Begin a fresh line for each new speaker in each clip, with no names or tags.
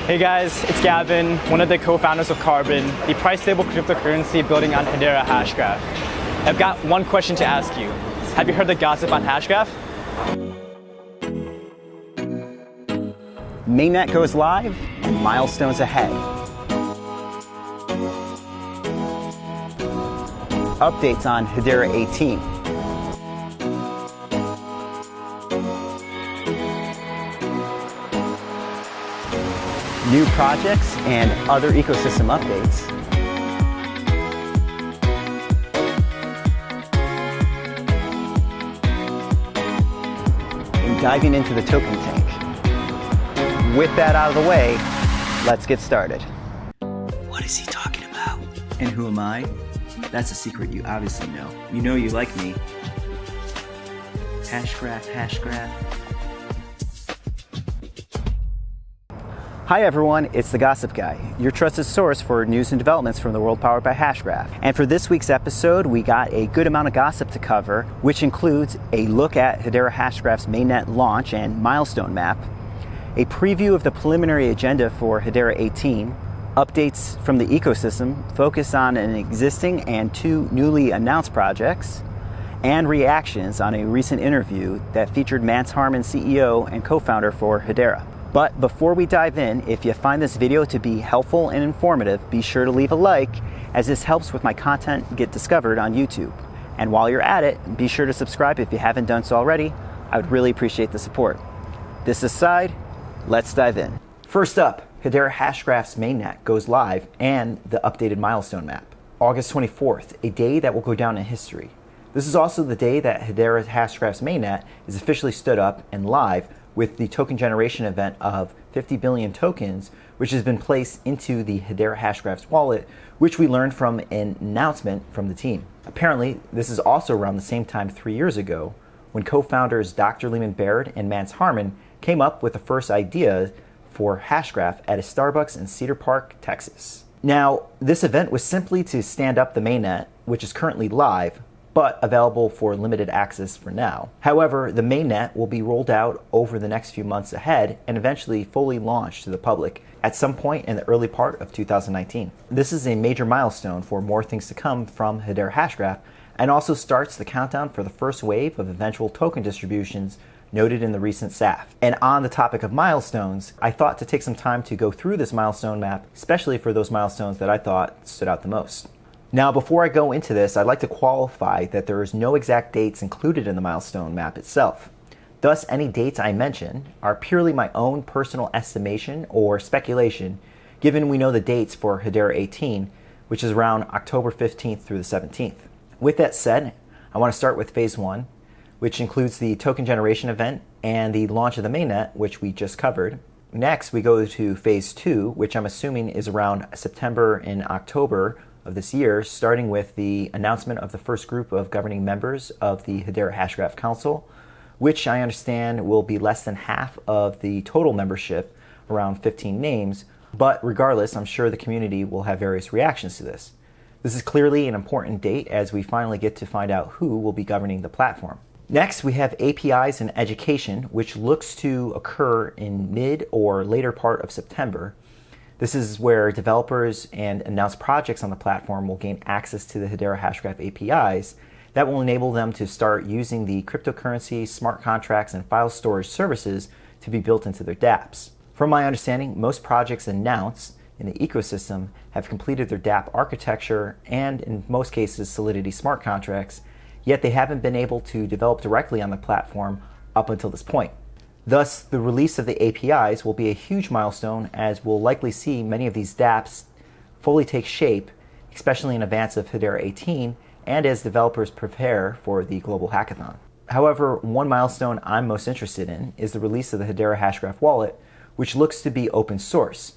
Hey guys, it's Gavin, one of the co-founders of Carbon, the price-stable cryptocurrency building on Hedera Hashgraph. I've got one question to ask you. Have you heard the gossip on Hashgraph?
Mainnet goes live and milestones ahead. Updates on Hedera18. New projects and other ecosystem updates. And diving into the token tank. With that out of the way, let's get started.
What is he talking about? And who am I? That's a secret you obviously know. You know you like me. Hashgraph, Hashgraph.
Hi everyone, it's the Gossip Guy, your trusted source for news and developments from the world powered by Hashgraph. And for this week's episode, we got a good amount of gossip to cover, which includes a look at Hedera Hashgraph's mainnet launch and milestone map, a preview of the preliminary agenda for Hedera18, updates from the ecosystem focused on an existing and two newly announced projects, and reactions on a recent interview that featured Mance, Harmon, CEO and co-founder for Hedera. But before we dive in, if you find this video to be helpful and informative, be sure to leave a like, as this helps with my content get discovered on YouTube. And while you're at it, be sure to subscribe if you haven't done so already. I would really appreciate the support. This aside, let's dive in. First up, Hedera Hashgraph's mainnet goes live and the updated milestone map. August 24th, a day that will go down in history. This is also the day that Hedera Hashgraph's mainnet is officially stood up and live with the token generation event of 50 billion tokens, which has been placed into the Hedera Hashgraph's wallet, which we learned from an announcement from the team. Apparently, this is also around the same time 3 years ago when co-founders Dr. Lehman Baird and Mance Harmon came up with the first idea for Hashgraph at a Starbucks in Cedar Park, Texas. Now, this event was simply to stand up the mainnet, which is currently live, but available for limited access for now. However, the mainnet will be rolled out over the next few months ahead and eventually fully launched to the public at some point in the early part of 2019. This is a major milestone for more things to come from Hedera Hashgraph and also starts the countdown for the first wave of eventual token distributions noted in the recent SAF. And on the topic of milestones, I thought to take some time to go through this milestone map, especially for those milestones that I thought stood out the most. Now, before I go into this, I'd like to qualify that there is no exact dates included in the milestone map itself. Thus, any dates I mention are purely my own personal estimation or speculation, given we know the dates for Hedera18, which is around October 15th through the 17th. With that said, I want to start with phase 1, which includes the token generation event and the launch of the mainnet, which we just covered. Next, we go to phase 2, which I'm assuming is around September and October of this year, starting with the announcement of the first group of governing members of the Hedera Hashgraph Council, which I understand will be less than half of the total membership, around 15 names, but regardless, I'm sure the community will have various reactions to this. This is clearly an important date as we finally get to find out who will be governing the platform. Next, we have APIs and education, which looks to occur in mid or later part of September. This is where developers and announced projects on the platform will gain access to the Hedera Hashgraph APIs that will enable them to start using the cryptocurrency, smart contracts, and file storage services to be built into their dApps. From my understanding, most projects announced in the ecosystem have completed their dApp architecture and, in most cases, Solidity smart contracts, yet they haven't been able to develop directly on the platform up until this point. Thus, the release of the APIs will be a huge milestone, as we'll likely see many of these dApps fully take shape, especially in advance of Hedera18 and as developers prepare for the global hackathon. However, one milestone I'm most interested in is the release of the Hedera Hashgraph wallet, which looks to be open source.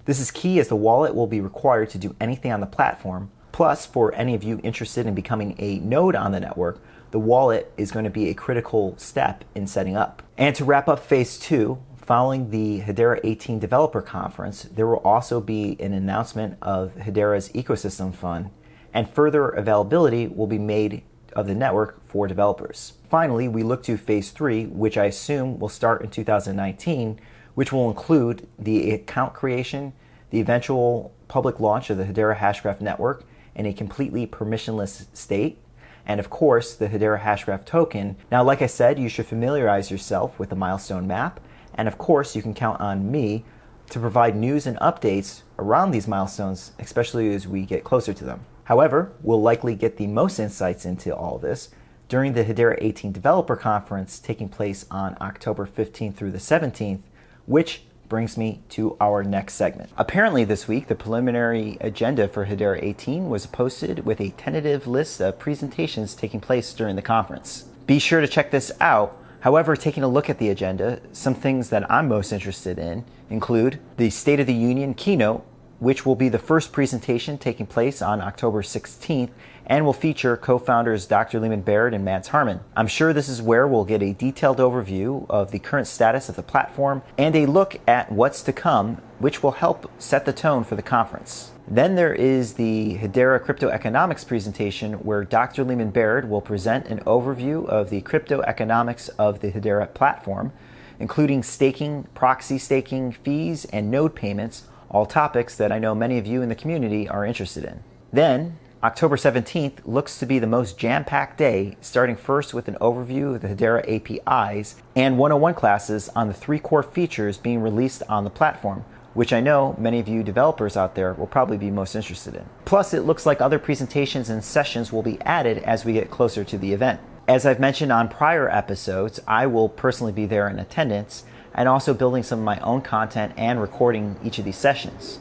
This is key as the wallet will be required to do anything on the platform. Plus, for any of you interested in becoming a node on the network, the wallet is going to be a critical step in setting up. And to wrap up phase 2, following the Hedera18 Developer Conference, there will also be an announcement of Hedera's Ecosystem Fund, and further availability will be made of the network for developers. Finally, we look to phase 3, which I assume will start in 2019, which will include the account creation, the eventual public launch of the Hedera Hashgraph network in a completely permissionless state, and of course the Hedera Hashgraph token. Now, like I said, you should familiarize yourself with the Milestone map, and of course you can count on me to provide news and updates around these milestones, especially as we get closer to them. However, we'll likely get the most insights into all this during the Hedera18 Developer Conference taking place on October 15th through the 17th, which brings me to our next segment. Apparently this week, the preliminary agenda for Hedera18 was posted with a tentative list of presentations taking place during the conference. Be sure to check this out. However, taking a look at the agenda, some things that I'm most interested in include the State of the Union keynote, which will be the first presentation taking place on October 16th and will feature co-founders Dr. Lehman Baird and Mance Harmon. I'm sure this is where we'll get a detailed overview of the current status of the platform and a look at what's to come, which will help set the tone for the conference. Then there is the Hedera Crypto Economics presentation, where Dr. Lehman Baird will present an overview of the crypto economics of the Hedera platform, including staking, proxy staking, fees, and node payments, all topics that I know many of you in the community are interested in. Then, October 17th looks to be the most jam-packed day, starting first with an overview of the Hedera APIs and 101 classes on the 3 core features being released on the platform, which I know many of you developers out there will probably be most interested in. Plus, it looks like other presentations and sessions will be added as we get closer to the event. As I've mentioned on prior episodes, I will personally be there in attendance and also building some of my own content and recording each of these sessions.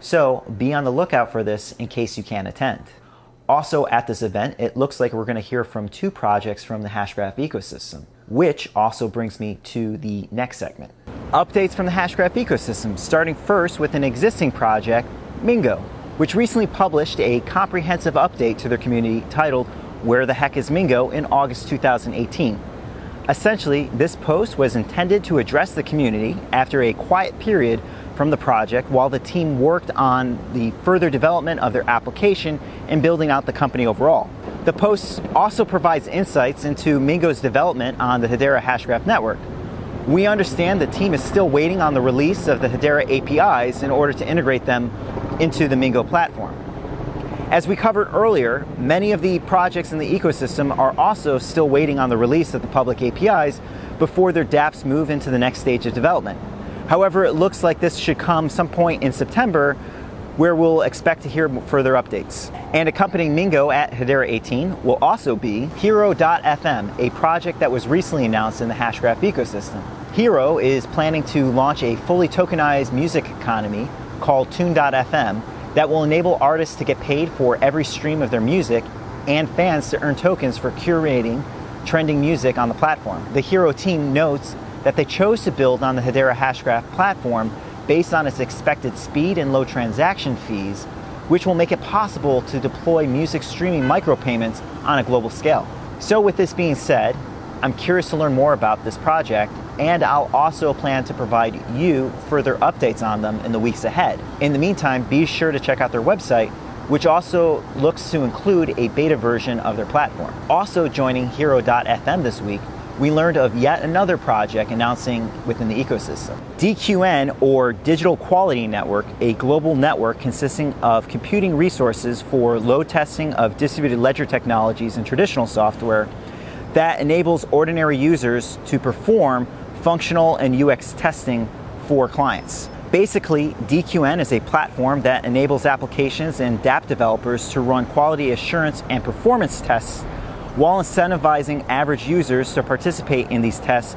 So be on the lookout for this in case you can't attend. Also at this event, it looks like we're going to hear from 2 projects from the Hashgraph ecosystem, which also brings me to the next segment. Updates from the Hashgraph ecosystem, starting first with an existing project, Mingo, which recently published a comprehensive update to their community titled Where the Heck is Mingo in August 2018. Essentially, this post was intended to address the community after a quiet period from the project while the team worked on the further development of their application and building out the company overall. The post also provides insights into Mingo's development on the Hedera Hashgraph network. We understand the team is still waiting on the release of the Hedera APIs in order to integrate them into the Mingo platform. As we covered earlier, many of the projects in the ecosystem are also still waiting on the release of the public APIs before their dApps move into the next stage of development. However, it looks like this should come some point in September, where we'll expect to hear further updates. And accompanying Mingo at Hedera18 will also be Hero.fm, a project that was recently announced in the Hashgraph ecosystem. Hero is planning to launch a fully tokenized music economy called Tune.fm that will enable artists to get paid for every stream of their music and fans to earn tokens for curating trending music on the platform. The Hero team notes that they chose to build on the Hedera Hashgraph platform based on its expected speed and low transaction fees, which will make it possible to deploy music streaming micropayments on a global scale. So with this being said, I'm curious to learn more about this project, and I'll also plan to provide you further updates on them in the weeks ahead. In the meantime, be sure to check out their website, which also looks to include a beta version of their platform. Also joining Hero.fm this week, we learned of yet another project announcing within the ecosystem. DQN, or Digital Quality Network, a global network consisting of computing resources for load testing of distributed ledger technologies and traditional software that enables ordinary users to perform functional and UX testing for clients. Basically, DQN is a platform that enables applications and dApp developers to run quality assurance and performance tests while incentivizing average users to participate in these tests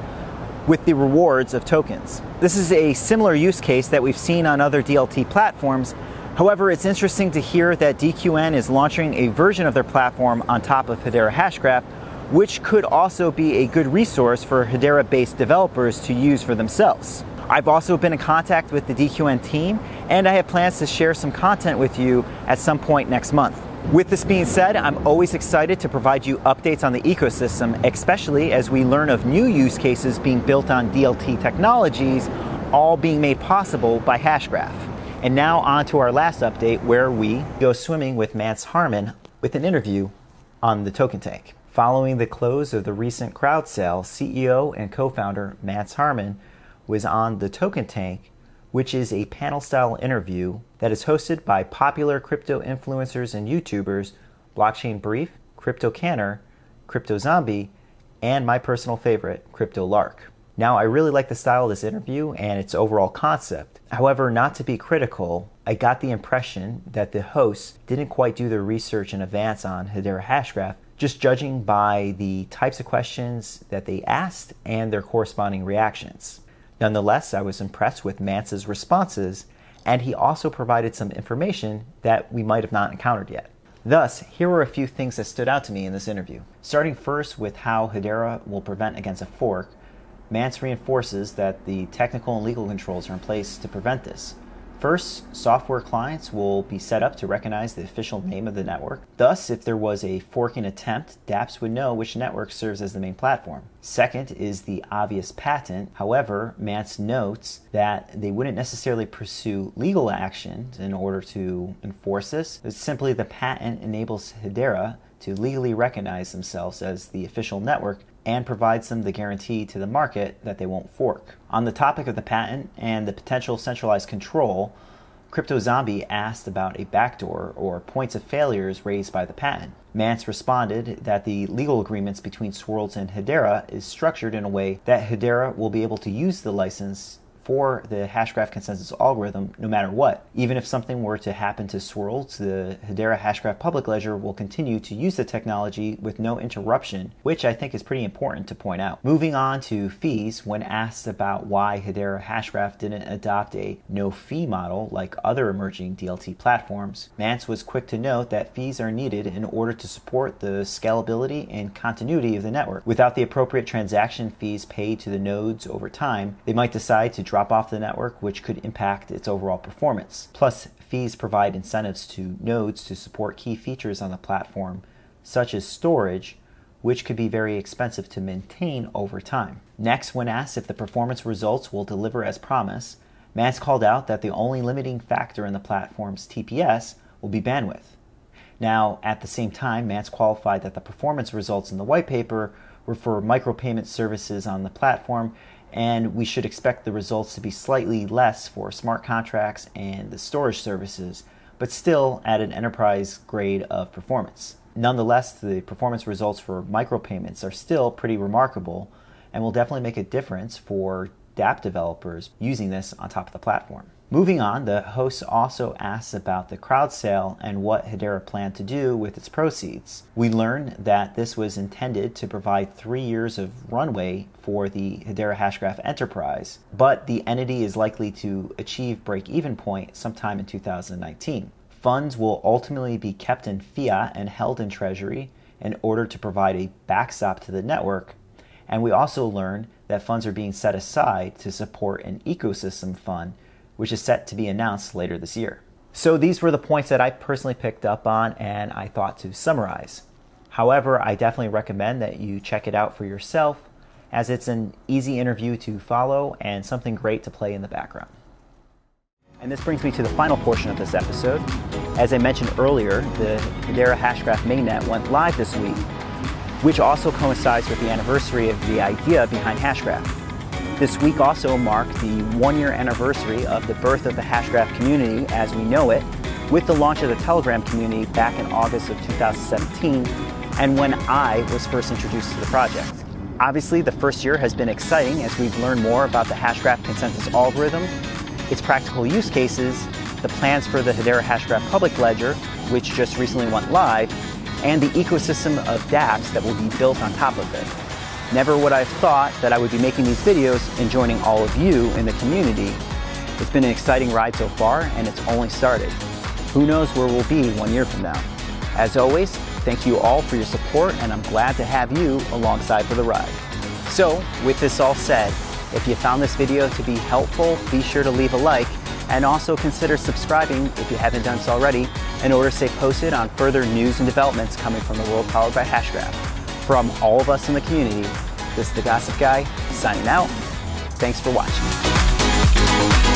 with the rewards of tokens. This is a similar use case that we've seen on other DLT platforms. However, it's interesting to hear that DQN is launching a version of their platform on top of Hedera Hashgraph, which could also be a good resource for Hedera-based developers to use for themselves. I've also been in contact with the DQN team, and I have plans to share some content with you at some point next month. With this being said, I'm always excited to provide you updates on the ecosystem, especially as we learn of new use cases being built on DLT technologies, all being made possible by Hashgraph. And now on to our last update, where we go swimming with Mance Harmon with an interview on the token tank. Following the close of the recent crowd sale, CEO and co-founder Mance Harmon was on the Token Tank, which is a panel-style interview that is hosted by popular crypto influencers and YouTubers, Blockchain Brief, Crypto Canner, Crypto Zombie, and my personal favorite, Crypto Lark. Now, I really like the style of this interview and its overall concept. However, not to be critical, I got the impression that the hosts didn't quite do their research in advance on Hedera Hashgraph, just judging by the types of questions that they asked and their corresponding reactions. Nonetheless, I was impressed with Mance's responses, and he also provided some information that we might have not encountered yet. Thus, here were a few things that stood out to me in this interview. Starting first with how Hedera will prevent against a fork, Mance reinforces that the technical and legal controls are in place to prevent this. First, software clients will be set up to recognize the official name of the network. Thus, if there was a forking attempt, dApps would know which network serves as the main platform. Second is the obvious patent. However, Mance notes that they wouldn't necessarily pursue legal actions in order to enforce this. It's simply the patent enables Hedera to legally recognize themselves as the official network and provides them the guarantee to the market that they won't fork. On the topic of the patent and the potential centralized control, Crypto Zombie asked about a backdoor or points of failures raised by the patent. Mance responded that the legal agreements between Swirlds and Hedera is structured in a way that Hedera will be able to use the license for the Hashgraph consensus algorithm no matter what. Even if something were to happen to Swirlds, the Hedera Hashgraph public ledger will continue to use the technology with no interruption, which I think is pretty important to point out. Moving on to fees, when asked about why Hedera Hashgraph didn't adopt a no-fee model like other emerging DLT platforms, Mance was quick to note that fees are needed in order to support the scalability and continuity of the network. Without the appropriate transaction fees paid to the nodes over time, they might decide to drop off the network, which could impact its overall performance. Plus, fees provide incentives to nodes to support key features on the platform, such as storage, which could be very expensive to maintain over time. Next, when asked if the performance results will deliver as promised, Mance called out that the only limiting factor in the platform's TPS will be bandwidth. Now, at the same time, Mance qualified that the performance results in the white paper were for micropayment services on the platform, and we should expect the results to be slightly less for smart contracts and the storage services, but still at an enterprise grade of performance. Nonetheless, the performance results for micropayments are still pretty remarkable and will definitely make a difference for dApp developers using this on top of the platform. Moving on, the host also asks about the crowd sale and what Hedera planned to do with its proceeds. We learned that this was intended to provide 3 years of runway for the Hedera Hashgraph enterprise, but the entity is likely to achieve break-even point sometime in 2019. Funds will ultimately be kept in fiat and held in treasury in order to provide a backstop to the network, and we also learned that funds are being set aside to support an ecosystem fund, which is set to be announced later this year. So these were the points that I personally picked up on and I thought to summarize. However, I definitely recommend that you check it out for yourself, as it's an easy interview to follow and something great to play in the background. And this brings me to the final portion of this episode. As I mentioned earlier, the Hedera Hashgraph mainnet went live this week, which also coincides with the anniversary of the idea behind Hashgraph. This week also marked the 1-year anniversary of the birth of the Hashgraph community as we know it, with the launch of the Telegram community back in August of 2017, and when I was first introduced to the project. Obviously, the first year has been exciting as we've learned more about the Hashgraph consensus algorithm, its practical use cases, the plans for the Hedera Hashgraph public ledger, which just recently went live, and the ecosystem of dApps that will be built on top of it. Never would I have thought that I would be making these videos and joining all of you in the community. It's been an exciting ride so far, and it's only started. Who knows where we'll be 1 year from now. As always, thank you all for your support, and I'm glad to have you alongside for the ride. So, with this all said, if you found this video to be helpful, be sure to leave a like, and also consider subscribing if you haven't done so already in order to stay posted on further news and developments coming from the world powered by Hashgraph. From all of us in the community, this is the Gossip Guy, signing out. Thanks for watching.